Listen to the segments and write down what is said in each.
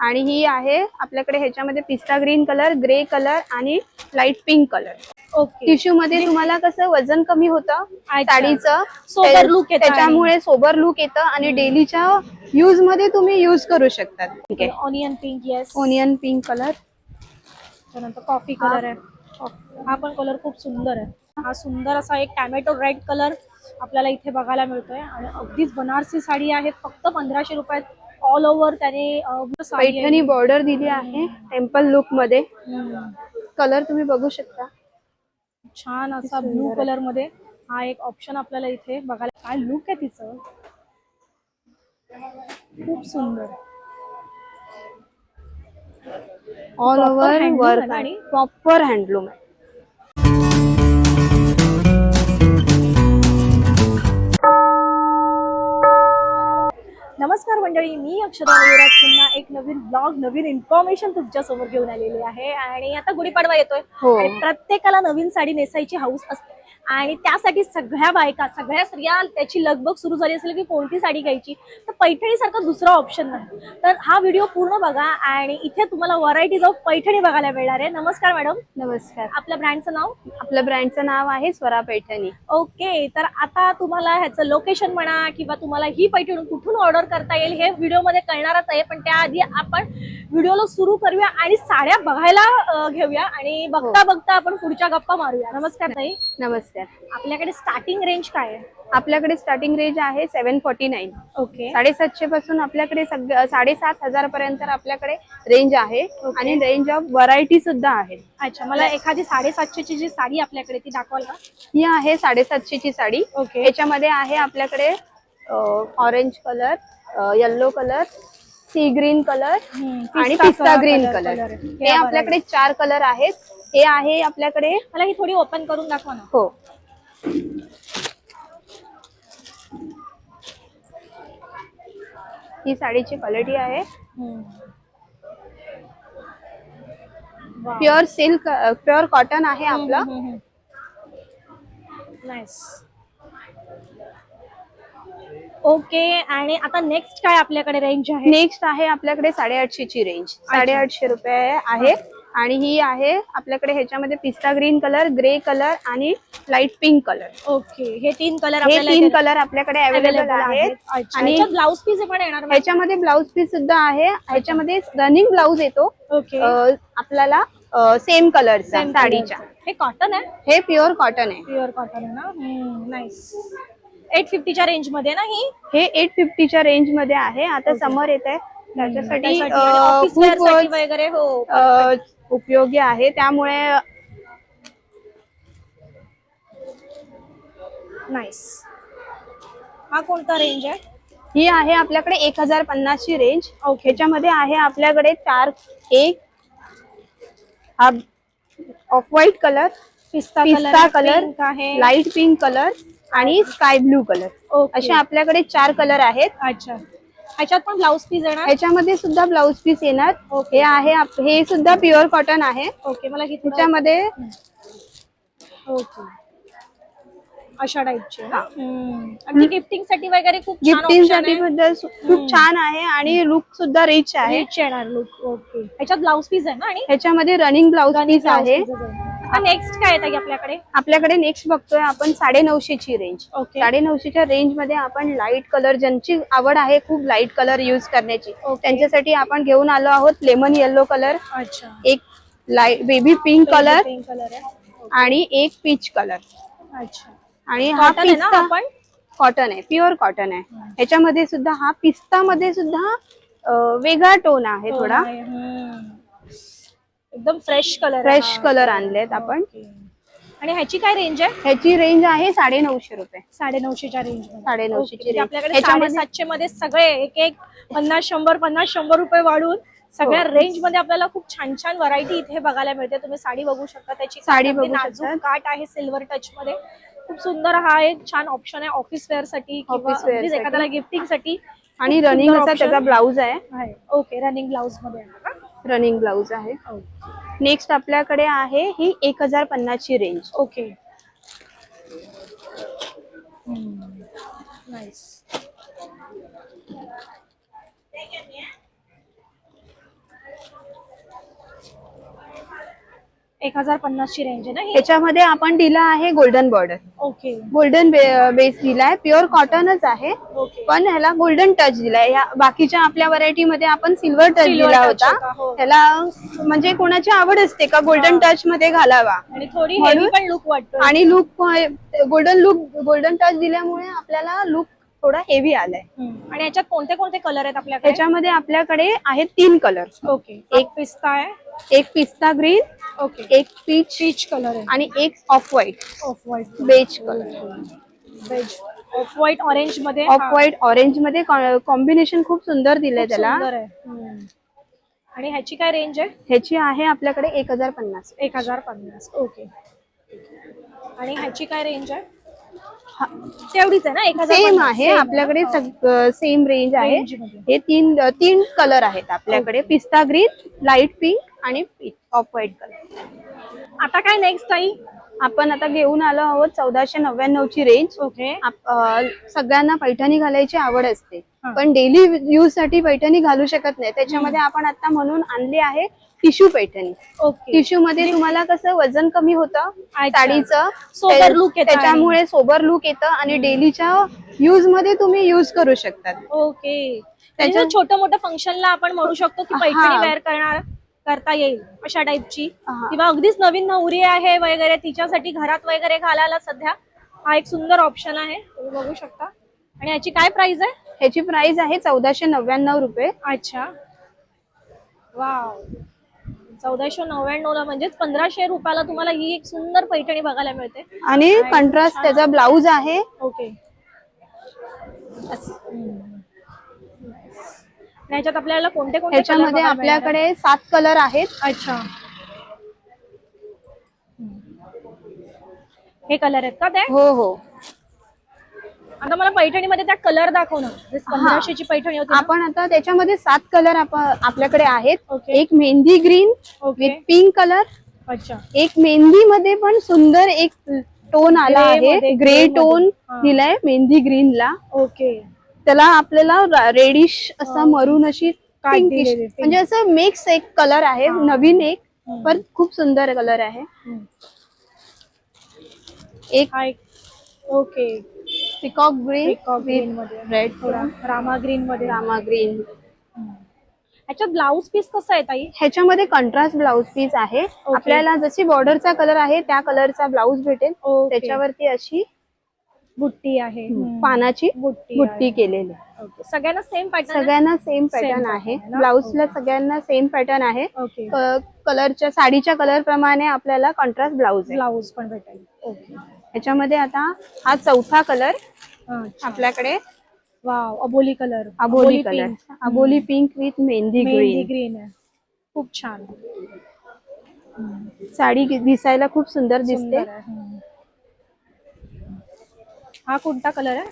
आणि ही आहे आपल्याकडे ह्याच्यामध्ये पिस्ता ग्रीन कलर, ग्रे कलर आणि light pink colour. Okay. Tissue मध्ये तुम्हाला कसं वजन कमी होतं साडीचं, सोबर लुक येतं, त्याच्यामुळे सोबर लुक येतं आणि डेलीच्या यूज मध्ये तुम्ही यूज करू शकता. ठीक आहे. Onion pink, yes, onion pink colour. त्यानंतर कॉफी कलर आहे. हा पण कलर खूप सुंदर आहे. हा सुंदर असा एक टॅमॅटो रेड कलर आपल्याला इथे बघायला मिळतोय आणि अगदीच बनारसी साडी आहे. फक्त 1500 रुपयात ऑल ओव्हर त्याने पैठणी बॉर्डर दिली आहे टेम्पल लुक मध्ये. कलर तुम्ही बघू शकता, छान असा ब्लू कलर मध्ये हा एक ऑप्शन आपल्याला इथे बघायला. काय लुक आहे तिचं, खूप सुंदर. ऑल ओव्हर वर्क आणि प्रॉपर हँडलूम आहे. नमस्कार मंडळी, मी अक्षरा युवराज पुन्हा एक नवीन ब्लॉग, नवीन इन्फॉर्मेशन तुमच्या समोर घेऊन आलेली आहे. आणि आता गुढीपाडवा येतोय आणि प्रत्येकाला नवीन साडी नेसायची हौस असते आणि त्यासाठी सगळ्या बायका, सगळ्या स्त्रिया त्याची लगबग सुरू झाली असेल की कोणती साडी घ्यायची. तर पैठणी सारखा दुसरा ऑप्शन नाही. तर हा व्हिडिओ पूर्ण बघा आणि इथे तुम्हाला व्हरायटीज ऑफ पैठणी बघायला मिळणार आहे. नमस्कार मॅडम. नमस्कार. आपल्या ब्रँडचं नाव? आपल्या ब्रँडचं नाव आहे स्वरा पैठणी. ओके. तर आता तुम्हाला ह्याचं लोकेशन म्हणा किंवा तुम्हाला ही पैठणी कुठून ऑर्डर करता येईल हे व्हिडिओ मध्ये कळणारच आहे. पण त्याआधी आपण व्हिडिओला सुरू करूया आणि साड्या बघायला घेऊया आणि बघता बघता आपण पुढच्या गप्पा मारूया. नमस्कार ताई. नमस्कार. आपल्याकडे स्टार्टिंग रेंज काय आहे? आपल्याकडे स्टार्टिंग रेंज आहे 749. ओके. 750 पासून आपल्याकडे 7,500 पर्यंत आपल्याकडे रेंज आहे आणि रेंज ऑफ व्हरायटी सुद्धा आहे. अच्छा, मला एखादी 750 ची जी साडी आपल्याकडे ती दाखवाल का? ही आहे 750 ची साडी. ओके. याच्यामध्ये आहे आपल्याकडे orange colour, yellow colour, sea green colour आणि पिस्ता ग्रीन कलर. हे आपल्याकडे 4 कलर आहेत. हे आहे आपल्याकडे, मला ही थोडी ओपन करून दाखवा ना. हो. ही साडीची क्वालिटी आहे प्युअर सिल्क, प्युअर कॉटन आहे आपलं. नाईस. ओके. आणि आता नेक्स्ट काय आपल्याकडे रेंज आहे? नेक्स्ट आहे आपल्याकडे 850 ची रेंज. 850 रुपये आहे. आणि ही आहे आपल्याकडे ह्याच्यामध्ये पिस्ता ग्रीन कलर, ग्रे कलर आणि लाईट पिंक कलर. ओके. हे 3 कलर आपल्याकडे अवेलेबल आहेत. आणि ब्लाउज पीस पण येणार? ह्याच्यामध्ये ब्लाउज पीस सुद्धा आहे. ह्याच्यामध्ये रनिंग ब्लाउज येतो. ओके. आपल्याला सेम कलरचा साडीच्या. हे कॉटन आहे? हे प्युअर कॉटन आहे. प्युअर कॉटन आहे ना. नाईस. 850 च्या रेंज मध्ये ना ही? हे 850 च्या रेंज मध्ये आहे. आता समर येत आहे त्याच्यासाठी वगैरे उपयोगी आहे. त्यामुळे नाईस. हा कोणता रेंज आहे? ही आहे आपल्याकडे 1050 ची रेंज. ह्याच्यामध्ये आहे आपल्याकडे 4, एक ऑफ व्हाईट कलर, पिस्ता कलर, लाईट पिंक कलर आणि स्काय ब्लू कलर. असे आपल्याकडे 4 कलर आहेत. अच्छा. ह्याच्यात पण ब्लाउज पीस येणार? ह्याच्यामध्ये सुद्धा ब्लाउज पीस येणार. हे आहे, हे सुद्धा प्युअर कॉटन आहे. ओके. मला ह्याच्यामध्ये ओके अशा टाइपचे ना. आणि गिफ्टिंग साठी वगैरे खूप गिफ्टिंग साठी बद्दल खूप छान आहे आणि लुक सुद्धा रिच आहे. रिच येणार लुक. ओके. ह्याच्यात ब्लाउज पीस आहे ना? आणि ह्याच्यामध्ये रनिंग ब्लाउज पीस आहे. नेक्स्ट काय आहे आपल्याकडे? आपल्याकडे नेक्स्ट बघतोय आपण 950 ची रेंज. 950 च्या रेंज मध्ये आपण लाईट कलर, ज्यांची आवड आहे खूप लाईट कलर युज करण्याची, त्यांच्यासाठी आपण घेऊन आलो आहोत लेमन येलो कलर, एक लाईट बेबी पिंक कलर आणि एक पीच कलर. अच्छा. आणि हा पिस्ता कॉटन आहे, प्युअर कॉटन आहे. ह्याच्यामध्ये सुद्धा हा पिस्ता मध्ये सुद्धा वेगळा टोन आहे थोडा. एकदम फ्रेश कलर आणलेत आपण. आणि ह्याची काय रेंज आहे? ह्याची रेंज आहे 950 रुपये. 950 च्या रेंज. 950 ची. आपल्याकडे 750 मध्ये सगळे एक एक 50-100 रुपये वाढून सगळ्या रेंज मध्ये आपल्याला खूप छान छान व्हरायटी इथे बघायला मिळते. तुम्ही साडी बघू शकता. त्याची साडी नाजूक काट आहे सिल्वर टच मध्ये. खूप सुंदर हा एक छान ऑप्शन आहे ऑफिस वेअर साठी किंवा एखाद्याला गिफ्टिंग साठी. आणि रनिंग असा त्याचा ब्लाउज आहे. ओके. रनिंग ब्लाउज मध्ये रनिंग ब्लाउज आहे. नेक्स्ट आपल्याकडे आहे ही 1050 ची रेंज. ओके. नाईस. 1050 ची रेंज आहे ना ही? ह्याच्यामध्ये आपण दिला आहे golden border, okay golden base दिलाय, प्युअर कॉटनच आहे, ओके. पण ह्याला गोल्डन टच दिलाय. ह्या बाकीच्या आपल्या व्हरायटी मध्ये आपण सिल्वर टच Silver दिला touch होता. होता, हो. ह्याला म्हणजे कोणाची आवड असते का गोल्डन टच मध्ये घालावा, आणि थोडी म्हणून- हेवी पण लुक वाटतो. आणि गोल्डन टच दिल्यामुळे आपल्याला लुक थोडा हेवी आलाय. आणि याच्यात कोणते कोणते कलर आहेत आपल्याकडे? ह्याच्यामध्ये आपल्याकडे आहेत 3 कलर. ओके. एक पिस्ता आहे, एक पिस्ता ग्रीन, ओके, एक पीच कलर आहे आणि एक off white off white beige colour. Beige off white orange मध्ये. ऑफ व्हाईट ऑरेंज मध्ये कॉम्बिनेशन खूप सुंदर दिलंय त्याला. सुंदर आहे. आणि ह्याची काय रेंज आहे? ह्याची आहे आपल्याकडे 1050. 1050. ओके. आणि ह्याची काय रेंज आहे? तेवढीच आहे ना? 1050 सेम आहे आपल्याकडे, सेम रेंज आहे. हे तीन कलर आहेत आपल्याकडे, पिस्ता ग्रीन, लाईट पिंक आणि ऑफ व्हाईट कलर. आता काय नेक्स्ट ताई? आपण आता घेऊन आलो आहोत 1499 ची रेंज. ओके. सगळ्यांना पैठणी घालायची आवड असते, हा. पण डेली यूज साठी पैठणी घालू शकत नाही. त्याच्यामध्ये आपण आता म्हणून आणली आहे टिश्यू पैठणी. ओके. टिश्यू मध्ये तुम्हाला कसं वजन कमी होतं साडीचं, सोबर लुक येतं, त्याच्यामुळे सोबर लुक येतं आणि डेलीच्या यूज मध्ये तुम्ही यूज करू शकतात. ओके. त्याच्या छोटं मोठं फंक्शनला आपण म्हणू शकतो की पैठणी वेअर करता येईल अशा टाइपची, किंवा अगदीच नवीन नवरी आहे वगैरे तिच्यासाठी घरात वगैरे घालायला सध्या हा एक सुंदर ऑप्शन आहे, तुम्ही बघू शकता. आणि याची काय प्राइस आहे? ह्याची प्राइस आहे 1499 रुपये. अच्छा, वाव. 1499 ला म्हणजेच 1500 रुपयाला तुम्हाला ही एक सुंदर पैठणी बघायला मिळते. आणि कंट्रास्ट त्याचा ब्लाउज आहे. ओके. ह्याच्यात आपल्याला कोणते कोणते? ह्याच्यामध्ये आपल्याकडे 7 कलर आहेत. अच्छा, हे कलर आहेत का ते? हो हो. आता मला पैठणीमध्ये त्या कलर दाखव ना. 1500 ची पैठणी होती. आपण आता त्याच्यामध्ये 7 कलर आपल्याकडे आहेत. ओके. एक mehndi green okay. With pink colour. अच्छा. एक मेहंदी मध्ये पण सुंदर एक टोन आला Grey आहे, मध्ये, ग्रे grey टोन मध्ये. दिलाय मेहंदी ग्रीन ला. ओके. त्याला आपल्याला रेडिश असा मरून अशी पिंकिश, दिलेली, pink. म्हणजे असं मिक्स एक कलर आहे, नवीन एक, पण खूप सुंदर कलर आहे. एक ओके. पिकॉक ग्रीन ग्रीन मध्ये, रेड, थोडा रामा ग्रीन मध्ये. रामा ग्रीन. ह्याच्यात ब्लाउज पीस कसं आहे ताई? ह्याच्यामध्ये कंट्रास्ट ब्लाउज पीस आहे. आपल्याला जशी बॉर्डरचा कलर आहे त्या कलरचा ब्लाउज भेटेल. त्याच्यावरती अशी बुट्टी आहे, पानाची बुट्टी केलेली. सगळ्यांना सेम पॅटर्न? सगळ्यांना सेम पॅटर्न आहे. ब्लाउजला सगळ्यांना सेम पॅटर्न आहे. कलरच्या साडीच्या कलर प्रमाणे आपल्याला कॉन्ट्रास्ट ब्लाउज पण भेटेल. ओके. ह्याच्यामध्ये आता हा 4था कलर आपल्याकडे. Wow, Aboli colour. Aboli pink with mehndi green आहे. खूप छान. साडी दिसायला खूप सुंदर दिसते. हा कोणता कलर आहे?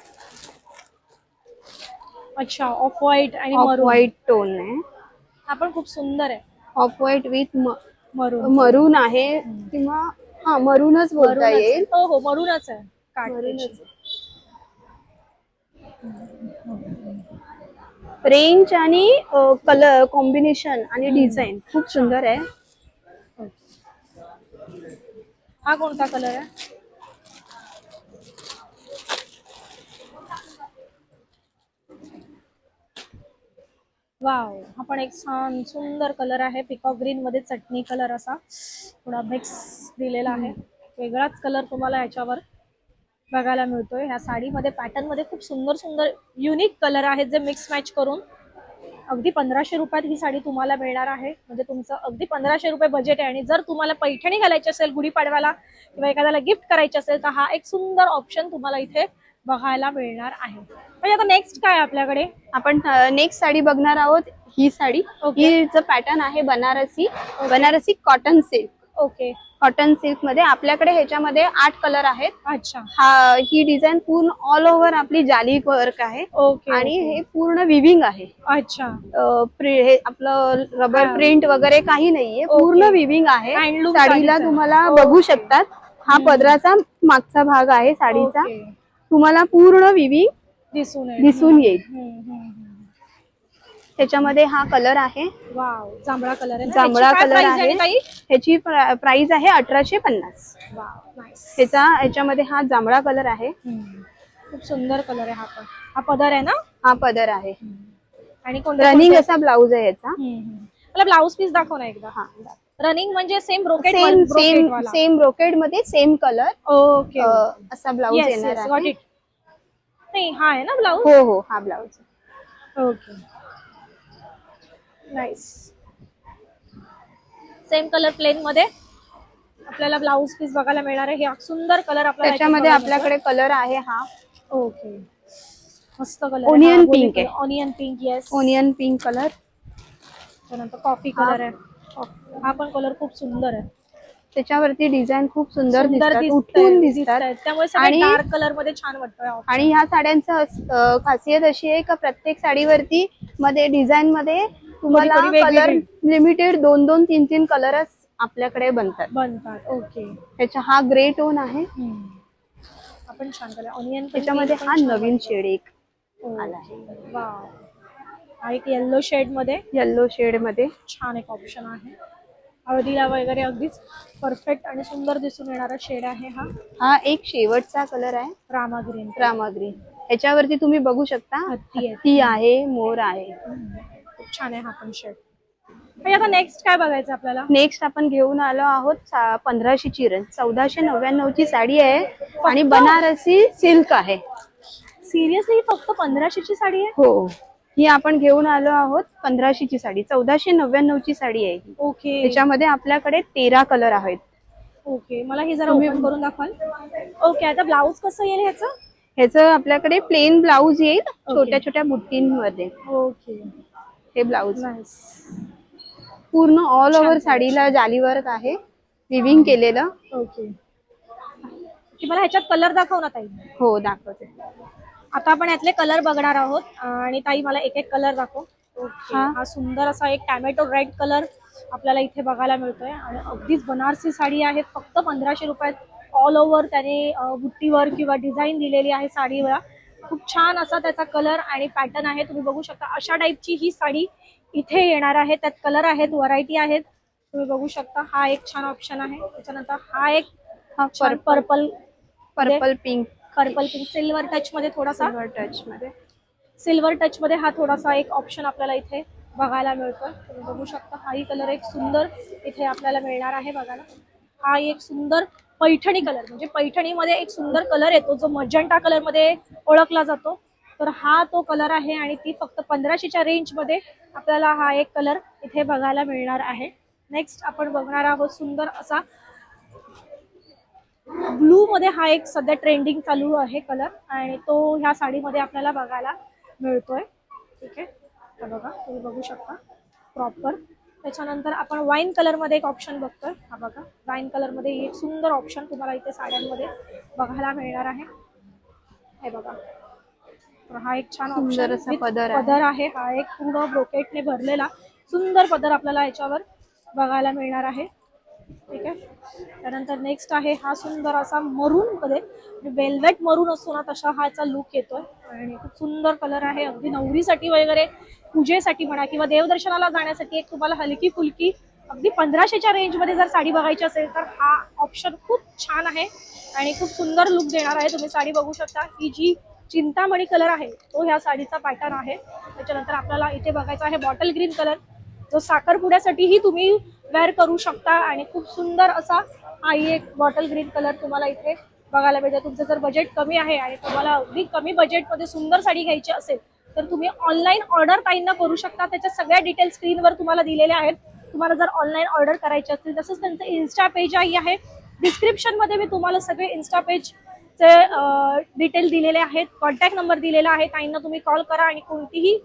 अच्छा, ऑफ व्हाईट आणि ऑफ व्हाईट टोन आहे. हा पण खूप सुंदर आहे. ऑफ व्हाईट विथ मरून आहे, किंवा मरूनच बोलता येईल. हो हो, मरूनच आहे. रेंज आणि कलर कॉम्बिनेशन आणि डिझाईन खूप सुंदर आहे. हा कोणता कलर आहे? वाव, हा पण एक छान सुंदर कलर आहे. पिकॉक ग्रीन मध्ये चटणी कलर असा थोडा मिक्स दिलेला आहे. वेगळाच कलर तुम्हाला याच्यावर बघायला मिळतोय. ह्या साडीमध्ये पॅटर्न मध्ये खूप सुंदर सुंदर युनिक कलर आहेत जे मिक्स मॅच करून अगदी 1500 रुपयात ही साडी तुम्हाला मिळणार आहे. म्हणजे तुमचं अगदी 1500 रुपये बजेट आहे. आणि जर तुम्हाला पैठणी घालायची असेल गुढीपाडव्याला किंवा एखाद्याला गिफ्ट करायची असेल तर हा एक सुंदर ऑप्शन तुम्हाला इथे बघायला मिळणार आहे. म्हणजे आता नेक्स्ट काय आपल्याकडे? आपण नेक्स्ट साडी बघणार आहोत. ही साडी, हिचं पॅटर्न आहे Banarasi cotton silk. Okay. Cotton silk मध्ये आपल्याकडे ह्याच्यामध्ये 8 कलर आहेत. अच्छा. ही डिझाईन पूर्ण ऑल ओव्हर आपली जाली वर्क आहे. ओके. आणि हे पूर्ण विविंग आहे. अच्छा. हे आपलं रबर प्रिंट वगैरे काही नाहीये, पूर्ण विविंग आहे. साडीला तुम्हाला बघू शकतात. हा पदराचा मागचा भाग आहे साडीचा. तुम्हाला पूर्ण विविंग दिसून येईल. त्याच्यामध्ये हा कलर आहे, वाव, जांभळा कलर आहे ना? जांभळा ह्याची काय कलर price आहे. ताई? ह्याची प्राइस आहे 1850. Wow, nice. ह्याच्यामध्ये हा जांभळा कलर आहे. खूप सुंदर कलर आहे हा पण. हा पदर आहे ना? हा पदर आहे. आणि कोणते रनिंग कोणते? असा ब्लाउज आहे याचा. मला ब्लाउज पीस दाखव ना एकदा. हा, रनिंग म्हणजे same brocade same brocade same वाला. सेम ब्रोकेड मध्ये सेम कलर ओके. असा ब्लाउज येस येणार येस, गॉट आहे. इट. नाही, हा आहे ना ब्लाउज? हो हो, हा blouse. Okay, nice. Same colour plain मध्ये आपल्याला ब्लाउज पीस बघायला मिळणार आहे. हे सुंदर कलर आपल्याला त्याच्यामध्ये आपल्याकडे कलर आहे हा ओके, मस्त कलर. ओनियन पिंक आहे. Onion pink, yes. Onion pink colour. त्यानंतर कॉफी कलर आहे. हा पण कलर खूप सुंदर आहे. त्याच्यावरती डिझाईन खूप सुंदर दिसतात, उठून दिसतात. त्यामुळे सगळ्या डार्क कलर मध्ये छान वाटतोय. आणि ह्या साड्यांचं खासियत अशी आहे का प्रत्येक साडीवरती मध्ये डिझाइन मध्ये तुम्हाला कलर लिमिटेड 2-2, 3-3 कलरच आपल्याकडे बनतात. ओके. त्याचा हा ग्रे टोन आहे. आपण छान कलर ऑनियन. त्याच्यामध्ये हा नवीन शेड एक आला आहे. वाव, हा एक येलो शेड मध्ये. येलो शेड मध्ये छान एक ऑप्शन आहे. हळदीला वगैरे अगदीच परफेक्ट आणि सुंदर दिसून येणारा शेड आहे हा. हा एक शेवटचा कलर आहे, रामा ग्रीन. रामा ग्रीन. ह्याच्यावरती तुम्ही बघू शकता हत्ती आहे, मोर आहे. खूप छान आहे हा पण शेड. आता नेक्स्ट काय बघायचं आपल्याला? नेक्स्ट आपण घेऊन आलो आहोत 1500 ची रेंज. 1499 ची साडी आहे आणि बनारसी सिल्क आहे. सिरियसली फक्त 1500 ची साडी आहे? हो, ही आपण घेऊन आलो आहोत 1500 ची साडी. 1499 ची साडी आहे. ओके. त्याच्यामध्ये आपल्याकडे 13 कलर आहेत. ओके, मला हे जरा ओपन करून दाखवाल? ओके, आता ब्लाउज कसं येईल ह्याचं? ह्याचं आपल्याकडे प्लेन ब्लाउज येईल छोट्या छोट्या बुट्टींमध्ये. ओके, हे ब्लाउज नाईस. पूर्ण ऑल ओव्हर साडीला जाली वर्क आहे, विविंग केलेलं. ओके, मला ह्याच्यात कलर दाखव ना ताई. हो, दाखवते. आता आपण यातले कलर बघणार आहोत आणि ताई मला एक एक कलर दाखव. ओके, हा सुंदर असा एक टॅमॅटो रेड कलर आपल्याला इथे बघायला मिळतोय आणि अगदीच बनारसी साडी आहे. फक्त 1500 रुपयात ऑल ओव्हर त्याने बुट्टीवर किंवा डिझाईन दिलेली आहे साडीवर. खूप छान असा त्याचा कलर आणि पॅटर्न आहे. तुम्ही बघू शकता अशा टाईपची ही साडी इथे येणार आहे. त्यात कलर आहेत, व्हरायटी आहेत, तुम्ही बघू शकता. हा एक छान ऑप्शन आहे. त्याच्यानंतर हा एक पर्पल पिंक, सिल्वर टच मध्ये, थोडासा सिल्वर टच मध्ये हा थोडासा एक ऑप्शन आपल्याला इथे बघायला मिळतोय. तुम्ही बघू शकता हाही कलर एक सुंदर इथे आपल्याला मिळणार आहे बघायला. हा एक सुंदर पैठणी कलर, म्हणजे पैठणीमध्ये एक सुंदर कलर येतो जो मजंटा कलर मध्ये ओळखला जातो. तर हा तो कलर आहे आणि ती फक्त 1500 च्या रेंज मध्ये आपल्याला हा एक कलर इथे बघायला मिळणार आहे. नेक्स्ट आपण बघणार आहोत सुंदर असा ब्लू मध्ये. हा एक सध्या ट्रेंडिंग चालू आहे कलर आणि तो ह्या साडीमध्ये आपल्याला बघायला मिळतोय. ठीक आहे, तर बघा तुम्ही बघू शकता प्रॉपर. त्याच्यानंतर आपण वाईन कलर मध्ये एक ऑप्शन बघतोय. हा बघा, वाईन कलर मध्ये एक सुंदर ऑप्शन तुम्हाला इथे साड्यांमध्ये बघायला मिळणार आहे. हे बघा, तर हा एक छान ऑप्शन पदर आहे. हा एक पूर्ण ब्रोकेटने भरलेला सुंदर पदर आपल्याला याच्यावर बघायला मिळणार आहे. ठीक आहे, त्यानंतर नेक्स्ट आहे हा सुंदर असा मरून मध्ये, वेल्वेट मरून असतो ना तसा हाचा लुक येतोय आणि खूप सुंदर कलर आहे. अगदी नवरीसाठी वगैरे, पूजेसाठी म्हणा किंवा देवदर्शनाला जाण्यासाठी एक तुम्हाला हलकी फुलकी अगदी 1500 च्या रेंज मध्ये जर साडी बघायची असेल तर हा ऑप्शन खूप छान आहे आणि खूप सुंदर लुक देणार आहे. तुम्ही साडी बघू शकता. ही जी चिंतामणी कलर आहे तो ह्या साडीचा पॅटर्न आहे. त्याच्यानंतर आपल्याला इथे बघायचा आहे बॉटल ग्रीन कलर, जो साखरपुड्यासाठीही तुम्ही वेअर करू शकता आणि खूप सुंदर असा हा एक बॉटल ग्रीन कलर तुम्हाला इथे बघायला मिळतो. तुमचं जर बजेट कमी आहे आणि तुम्हाला अगदी कमी बजेटमध्ये सुंदर साडी घ्यायची असेल तर तुम्ही ऑनलाईन ऑर्डर ताईंना करू शकता. त्याच्या सगळ्या डिटेल्स स्क्रीनवर तुम्हाला दिलेल्या आहेत. तुम्हाला जर ऑनलाईन ऑर्डर करायची असतील, तसंच त्यांचं इन्स्टा पेजही आहे. डिस्क्रिप्शन मध्ये मी तुम्हाला सगळे इन्स्टा पेजचे डिटेल दिलेले आहेत, कॉन्टॅक्ट नंबर दिलेला आहे. ताईंना तुम्ही कॉल करा आणि कोणतीही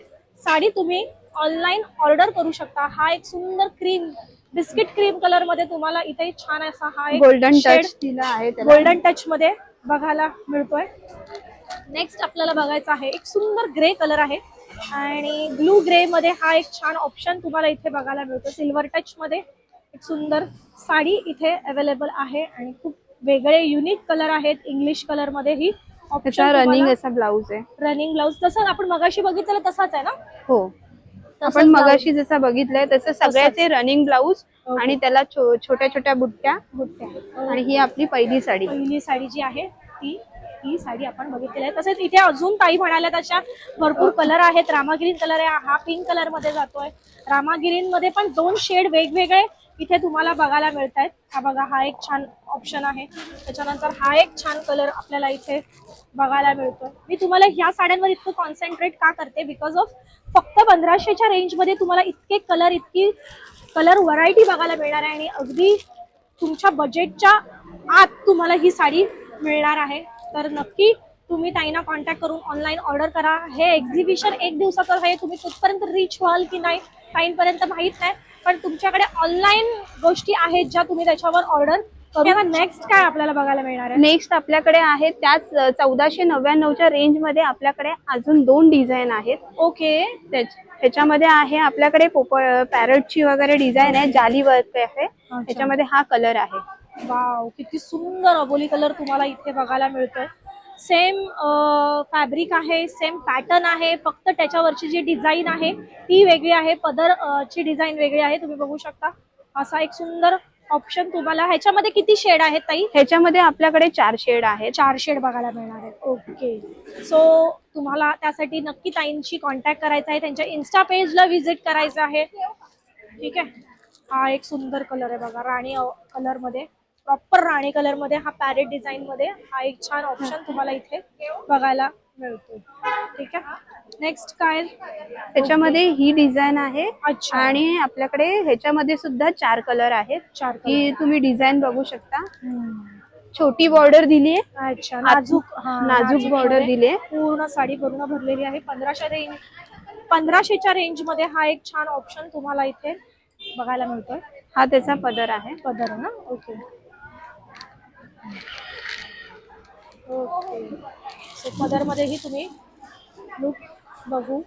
साडी तुम्ही ऑनलाईन ऑर्डर करू शकता. हा एक सुंदर क्रीम, बिस्किट क्रीम कलर मध्ये तुम्हाला इथे छान असा हा एक गोल्डन टच दिला आहे, गोल्डन टच मध्ये बघायला मिळतोय. नेक्स्ट आपल्याला बघायचा आहे एक सुंदर ग्रे कलर आहे आणि ब्लू ग्रे मध्ये हा एक छान ऑप्शन तुम्हाला इथे बघायला मिळतो. सिल्वर टच मध्ये एक सुंदर साडी इथे अवेलेबल आहे आणि खूप वेगळे युनिक कलर आहेत. इंग्लिश कलर मध्ये ही ऑप्शन. रनिंग असा ब्लाउज आहे, रनिंग ब्लाउज जसं आपण मगाशी बघितलं तसाच आहे ना? हो. आपण मगाशी जसं बघितलंय तसं सगळ्याचे रनिंग ब्लाऊज आणि त्याला छोट्या छोट्या बुट्ट्या आणि ही आपली पहिली साडी जी आहे ही साडी आपण बघितलेली आहे. तसेच इथे अजून काही म्हणाल्या तशा भरपूर कलर आहेत. रामा ग्रीन कलर आहे, हा पिंक कलर मध्ये जातोय. रामा ग्रीन मध्ये पण 2 शेड वेगवेगळे इथे तुम्हाला बघायला मिळत आहेत. हा बघा, हा एक छान ऑप्शन आहे. त्याच्यानंतर हा एक छान कलर आपल्याला इथे बघायला मिळतोय. मी तुम्हाला ह्या साड्यांवर इतकं कॉन्सन्ट्रेट का करते, बिकॉज ऑफ फक्त 1500च्या रेंज मध्ये तुम्हाला इतके कलर, इतकी कलर व्हरायटी बघायला मिळणार आहे आणि अगदी तुमच्या बजेटच्या आत तुम्हाला ही साडी मिळणार आहे. तर नक्की तुम्ही ताईंना कॉन्टॅक्ट करून ऑनलाईन ऑर्डर करा. हे एक्झिबिशन 1 दिवसाचं आहे, तुम्ही कुठपर्यंत रीच व्हाल की नाही ताईंपर्यंत माहित नाही, पण तुमच्याकडे ऑनलाईन गोष्टी आहेत ज्या तुम्ही त्याच्यावर ऑर्डर करू. नेक्स्ट काय आपल्याला बघायला मिळणार आहे? नेक्स्ट आपल्याकडे आहे त्याच 1499च्या रेंज मध्ये आपल्याकडे अजून 2 डिझाईन आहेत. ओके, त्याच्यामध्ये आहे आपल्याकडे पॅरटची वगैरे डिझाईन आहे, जाली वर्क आहे. त्याच्यामध्ये हा कलर आहे. वाव, किती सुंदर अबोली कलर तुम्हाला इथे बघायला मिळतोय. सेम फॅब्रिक आहे, सेम पॅटर्न आहे, फक्त त्याच्यावरची जी डिझाईन आहे ती वेगळी आहे, पदर ची डिझाईन वेगळी आहे. तुम्ही बघू शकता असा एक सुंदर ऑप्शन तुम्हाला. ह्याच्यामध्ये किती शेड आहेत ताई? ह्याच्यामध्ये आपल्याकडे 4 शेड आहेत. 4 शेड बघायला मिळणार आहेत. ओके, सो तुम्हाला त्यासाठी नक्की ताईंशी कॉन्टॅक्ट करायचा आहे, त्यांच्या इन्स्टा पेजला व्हिजिट करायचं आहे. ठीक आहे. हा एक सुंदर कलर आहे बघा, राणी कलर मध्ये, प्रॉपर राणी कलर मध्ये, हा पॅरेट डिझाईन मध्ये हा एक छान ऑप्शन तुम्हाला इथे बघायला मिळतो. ठीक आहे. नेक्स्ट काय? त्याच्यामध्ये ही डिझाईन आहे. अच्छा. आणि आपल्याकडे ह्याच्यामध्ये सुद्धा 4 कलर आहेत. 4 ही तुम्ही डिझाईन बघू शकता. छोटी बॉर्डर दिली आहे. अच्छा, नाजूक बॉर्डर दिली आहे. पूर्ण साडी पूर्ण भरलेली आहे. 1500च्या रेंज मध्ये हा एक छान ऑप्शन तुम्हाला इथे बघायला मिळतोय. हा त्याचा पदर आहे. पदर ना. ओके ओके, सो पदर मध्येही तुम्ही लुक बघू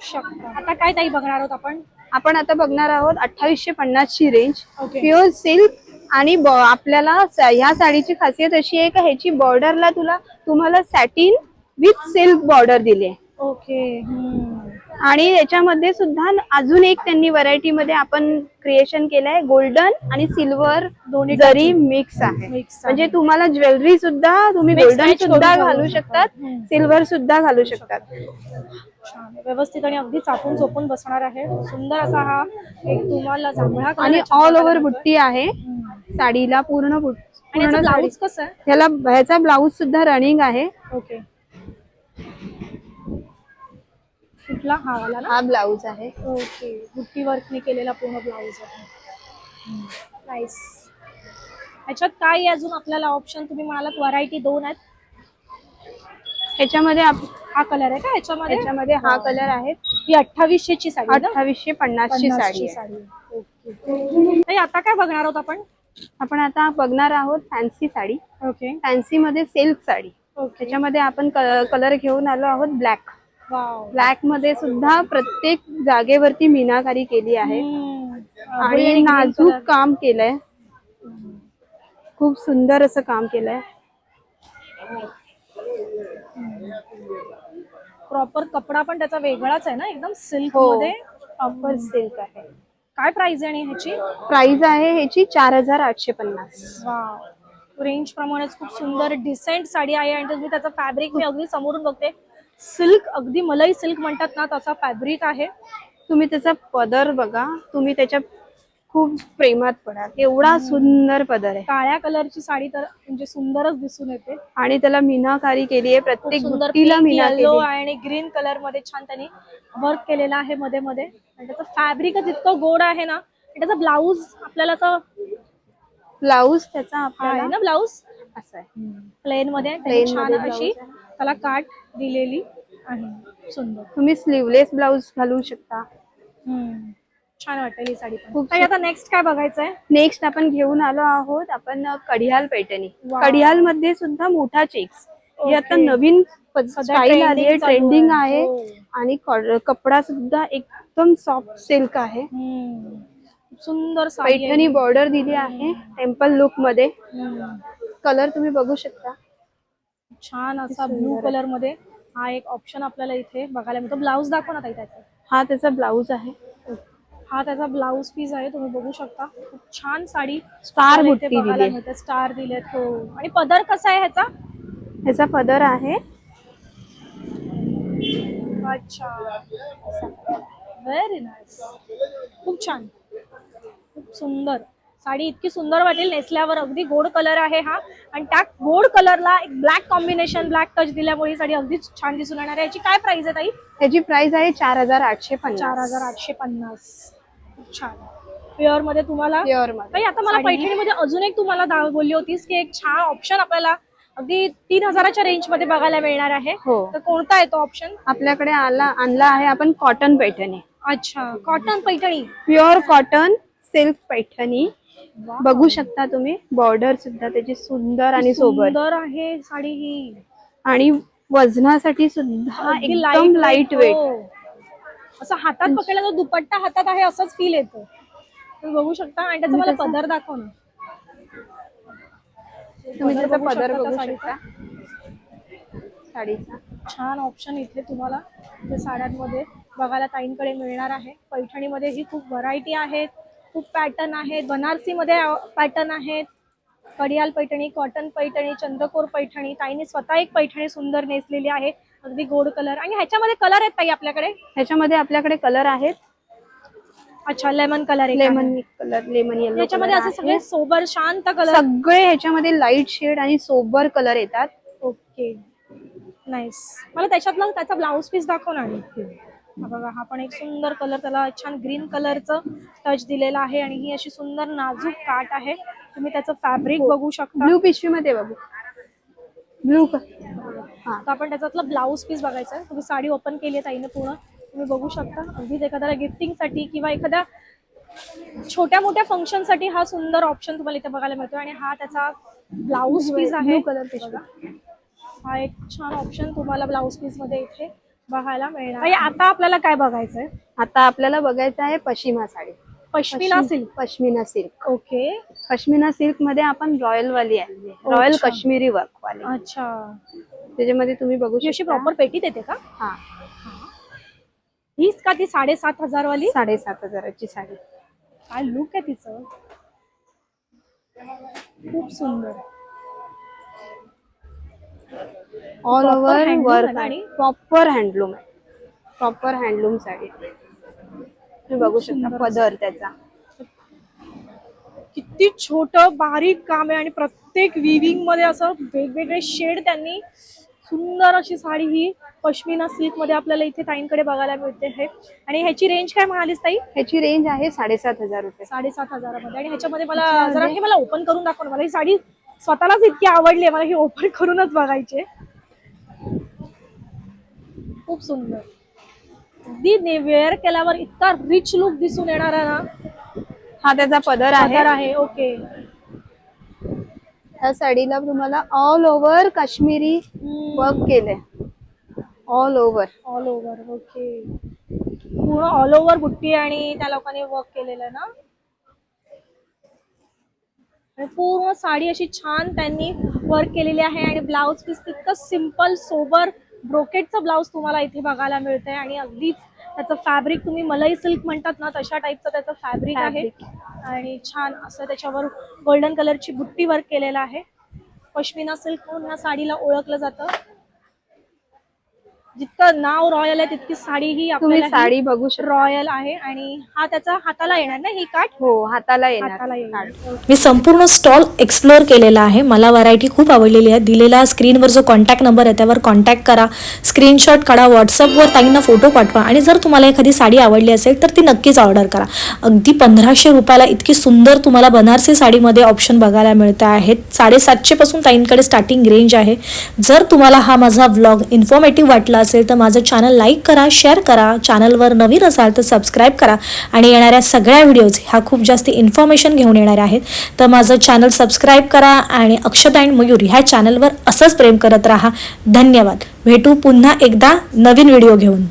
शकता. आता काय ताई बघणार आहोत आपण आता बघणार आहोत 2850ची रेंज. ओके. प्युअर सिल्क आणि आपल्याला ह्या साडीची खासियत अशी आहे का ह्याची बॉर्डरला तुम्हाला सॅटिन विथ सिल्क बॉर्डर दिली आहे. ओके. आणि याच्यामध्ये सुद्धा अजून एक त्यांनी व्हरायटी मध्ये आपण क्रिएशन केलंय, गोल्डन आणि सिल्वर दोन्ही जरी मिक्स आहे. म्हणजे तुम्हाला ज्वेलरी सुद्धा तुम्ही गोल्डन सुद्धा घालू शकतात, सिल्वर सुद्धा घालू शकतात. व्यवस्थित आणि अगदी चापून चोपून बसणार आहे. सुंदर असा हा एक तुम्हाला जांभळा आणि ऑल ओव्हर बुट्टी आहे साडीला, पूर्ण ब्लाऊज कसं आहे? ह्याचा ब्लाऊज सुद्धा रनिंग आहे. ओके, कुठला? हा वाला ना. हा ब्लाऊज आहे. ओके, बुट्टी वर्कने केलेला पूर्ण ब्लाऊज आहे. नाईस. ह्याच्यात काय अजून आपल्याला ऑप्शन? तुम्ही म्हणालात व्हरायटी 2 आहेत. ह्याच्यामध्ये हा कलर आहे का? ह्याच्यामध्ये हा कलर आहे. ही 2800ची साडी, 2850ची साडी आहे. ओके. आता काय बघणार आहोत आपण आता बघणार आहोत फॅन्सी साडी. ओके. फॅन्सी मध्ये सिल्क साडी. त्याच्यामध्ये आपण कलर घेऊन आलो आहोत ब्लॅक. ब्लॅक मध्ये सुद्धा प्रत्येक जागेवरती मीनाकारी केली आहे आणि नाजूक काम केलंय. खूप सुंदर असं काम केलंय. प्रॉपर कपडा पण त्याचा वेगळाच आहे ना, एकदम सिल्क मध्ये. प्रॉपर सिल्क आहे. काय प्राइस आहे आणि ह्याची? प्राइस आहे ह्याची 4850. वाव, रेंज प्रमाणेच खूप सुंदर डिसेंट साडी आहे. आणि तुम्ही त्याचं फॅब्रिक मी अगदी समोरून बघते, सिल्क, अगदी मलाई सिल्क म्हणतात ना तसा फॅब्रिक आहे. तुम्ही त्याचा पदर बघा, तुम्ही त्याच्या खूप प्रेमात पडाल. एवढा सुंदर पदर आहे. काळ्या कलरची साडी तर म्हणजे सुंदरच दिसून येते. आणि त्याला मीनाकारी केली आहे, प्रत्येक बुट्टीला मीनाकारी. येलो आणि ग्रीन कलर मध्ये छान त्यांनी वर्क केलेला आहे मध्ये मध्ये. आणि त्याचं फॅब्रिकच इतकं गोड आहे ना. त्याचा ब्लाऊज आपल्याला ब्लाऊज त्याचा आहे ना, ब्लाऊज असं आहे प्लेन मध्ये, छान अशी त्याला काट दिलेली आहे. सुंदर. तुम्ही स्लीवलेस ब्लाऊज घालू शकता. छान वाटेल ही साडी पण. आता नेक्स्ट काय बघायचंय? नेक्स्ट आपण घेऊन आलो आहोत आपण कडियाल पैठणी. कडियाल मध्ये सुद्धा मोठा चेक्स, ही आता नवीन स्टाईल आली आहे, ट्रेंडिंग आहे. आणि कपडा सुद्धा एकदम सॉफ्ट सिल्क आहे. सुंदर पैठणी बॉर्डर दिली आहे टेम्पल लुक मध्ये. कलर तुम्ही बघू शकता, छान असा ब्लू कलर मध्ये. हा एक ऑप्शन आपल्याला इथे बघायला मिळतो. ब्लाऊज दाखव ना ताई त्याचा. हा त्याचा ब्लाऊज आहे. हा त्याचा ब्लाऊज पीस आहे, तुम्ही बघू शकता. खूप छान साडी स्टार आपल्याला बुट्टी इथे बघायला दिली. मिळते. स्टार दिलेत. हो. आणि पदर कसा आहे ह्याचा? ह्याचा पदर आहे. अच्छा, व्हेरी नाईस. खूप छान, खूप सुंदर साडी. इतकी सुंदर वाटेल नेसल्यावर. अगदी गोड कलर आहे हा, आणि त्या गोड कलरला एक ब्लॅक कॉम्बिनेशन, ब्लॅक टच दिल्यामुळे ही साडी अगदीच छान दिसून येणार आहे. याची काय प्राइस आहे ताई? त्याची प्राइस आहे 4850. 4850. खूप छान. प्युअर मध्ये तुम्हाला. प्युअर मध्ये. ताई आता मला पैठणीमध्ये अजून एक तुम्हाला बोलली होतीस की एक छान ऑप्शन आपल्याला अगदी 3000च्या रेंज मध्ये बघायला मिळणार आहे. हो. तर कोणता आहे तो ऑप्शन? आपल्याकडे आणला आहे आपण कॉटन पैठणी. अच्छा, cotton Paithani. Pure cotton silk Paithani. बघू शकता तुम्ही. बॉर्डर सुद्धा त्याची सुंदर आणि सोबर. सुंदर आहे साडी ही, आणि वजनासाठी सुद्धा एकदम लाईट वेट. असं हातात पकडला तर दुपट्टा हातात आहे असंच फील येतं. तुम्ही बघू शकता. आणि त्याचा मला पदर दाखव ना. तुम्ही त्याचा पदर शकता बघू साडीचा. साडीचा छान ऑप्शन इथे तुम्हाला ते साड्यांमध्ये बघायला ताईंकडे मिळणार आहे. पैठणीमध्ये ही खूप व्हरायटी आहेत, खूप पॅटर्न आहेत. बनारसी मध्ये पॅटर्न आहेत. कडियाल पैठणी, कॉटन पैठणी, चंद्रकोर पैठणी. ताईने स्वतः एक पैठणी सुंदर नेसलेली आहे, अगदी गोड कलर. आणि ह्याच्यामध्ये कलर आहेत ताई आपल्याकडे? ह्याच्यामध्ये आपल्याकडे कलर आहेत. अच्छा, lemon colour. Lemon colour, lemon yellow. याच्यामध्ये असे सगळे सोबर शांत कलर. सगळे ह्याच्यामध्ये लाईट शेड आणि सोबर कलर येतात. Okay, nice. मला त्याच्यातला त्याचा ब्लाऊज पीस दाखव ना. बघा, हा पण एक सुंदर कलर, त्याला छान ग्रीन कलरचं टच दिलेला आहे. आणि ही अशी सुंदर नाजूक काट आहे. तुम्ही त्याचं फॅब्रिक बघू शकता. ब्लू पिशवी मध्ये बघू. ब्लू. हा, तर आपण त्याच्यातला ब्लाऊज पीस बघायचा आहे. तुम्ही साडी ओपन केली आहे ताईने पूर्ण, तुम्ही बघू शकता. अगदीच एखाद्याला गिफ्टिंगसाठी किंवा एखाद्या छोट्या मोठ्या फंक्शन साठी हा सुंदर ऑप्शन तुम्हाला इथे बघायला मिळतो. आणि हा त्याचा ब्लाऊज पीस आहे. कलर पिशवी. हा एक छान ऑप्शन तुम्हाला ब्लाऊज पीस मध्ये इथे बघायला मिळणार. आता आपल्याला काय बघायचंय? आता आपल्याला बघायचं आहे पश्चिमा sari. Pashmina silk. Pashmina silk. Okay. Pashmina silk मध्ये आपण रॉयल वाली आहे, रॉयल काश्मीरी वर्क वाली. अच्छा, त्याच्यामध्ये तुम्ही बघू शकता. अशी प्रॉपर पेटी देते का? हा. हीच का ती 7500 वाली? 7500ची साडी. काय लुक आहे तिचं, खूप सुंदर. ऑल ओव्हर वर्क आणि प्रॉपर हँडलूम आहे. Proper handloom sari. तुम्ही बघू शकता पदर त्याचा. किती छोट बारीक काम आहे आणि प्रत्येक विविंग मध्ये असं वेगवेगळे शेड त्यांनी. सुंदर अशी साडी ही पश्मिना सिल्क मध्ये आपल्याला इथे ताईंकडे बघायला मिळते आहे. आणि ह्याची रेंज काय म्हणालीस ताई? ह्याची रेंज आहे 7500 रुपये. 7500 मध्ये. आणि ह्याच्यामध्ये मला जरा हे मला ओपन करून दाखव. मला ही साडी स्वतःलाच इतकी आवडली, मला ही ओपन करूनच बघायची. खूप सुंदर. अगदी वेअर केल्यावर इतका रिच लुक दिसून येणार आहे ना. हा त्याचा पदर आहे. ओके. ह्या साडीला तुम्हाला ऑल ओव्हर काश्मीरी वर्क केलंय. All over. All over. Okay. पूर्ण ऑल ओव्हर बुट्टी आणि त्या लोकांनी वर्क केलेलं ना. आणि पूर्ण साडी अशी छान त्यांनी वर्क केलेली आहे. आणि ब्लाउज पीस इतकं सिम्पल सोबर ब्रोकेटचं ब्लाउज तुम्हाला इथे बघायला मिळतंय. आणि अगदीच त्याचं फॅब्रिक तुम्ही मलाई सिल्क म्हणतात ना तशा टाईपचं त्याचं फॅब्रिक आहे. आणि छान असं त्याच्यावर गोल्डन कलरची बुट्टी वर्क केलेला आहे. पश्मिना सिल्क म्हणून या साडीला ओळखलं जातं. जितकं नाव रॉयल आहे तितकी साडी ही आपल्याला साडी बघू शकता रॉयल आहे. आणि हा त्याचा हाताला येणार ना ही काठ? हो, हाताला येणार. मी संपूर्ण स्टॉल एक्सप्लोर केलेला आहे. मला व्हरायटी खूप आवडलेली आहे. दिलेला स्क्रीनवर जो कॉन्टॅक्ट नंबर आहे त्यावर कॉन्टॅक्ट करा, स्क्रीनशॉट काढा, व्हॉट्सअपवर ताईंना फोटो पाठवा. आणि जर तुम्हाला एखादी साडी आवडली असेल तर ती नक्कीच ऑर्डर करा. अगदी 1500 रुपयाला इतकी सुंदर तुम्हाला बनारसी साडीमध्ये ऑप्शन बघायला मिळत आहेत. 750 पासून ताईंकडे स्टार्टिंग रेंज आहे. जर तुम्हाला हा माझा व्लॉग इन्फॉर्मेटिव्ह वाटला असेल तर माझं चॅनल लाईक करा, शेअर करा. चॅनलवर नवीन असाल तर सबस्क्राईब करा. आणि येणाऱ्या सगळ्या व्हिडिओज ह्या खूप जास्त इन्फॉर्मेशन घेऊन येणार आहेत. तर माझं चॅनल सबस्क्राईब करा आणि अक्षता अँड मयूरी ह्या चॅनलवर असंच प्रेम करत राहा. धन्यवाद. भेटू पुन्हा एकदा नवीन व्हिडिओ घेऊन.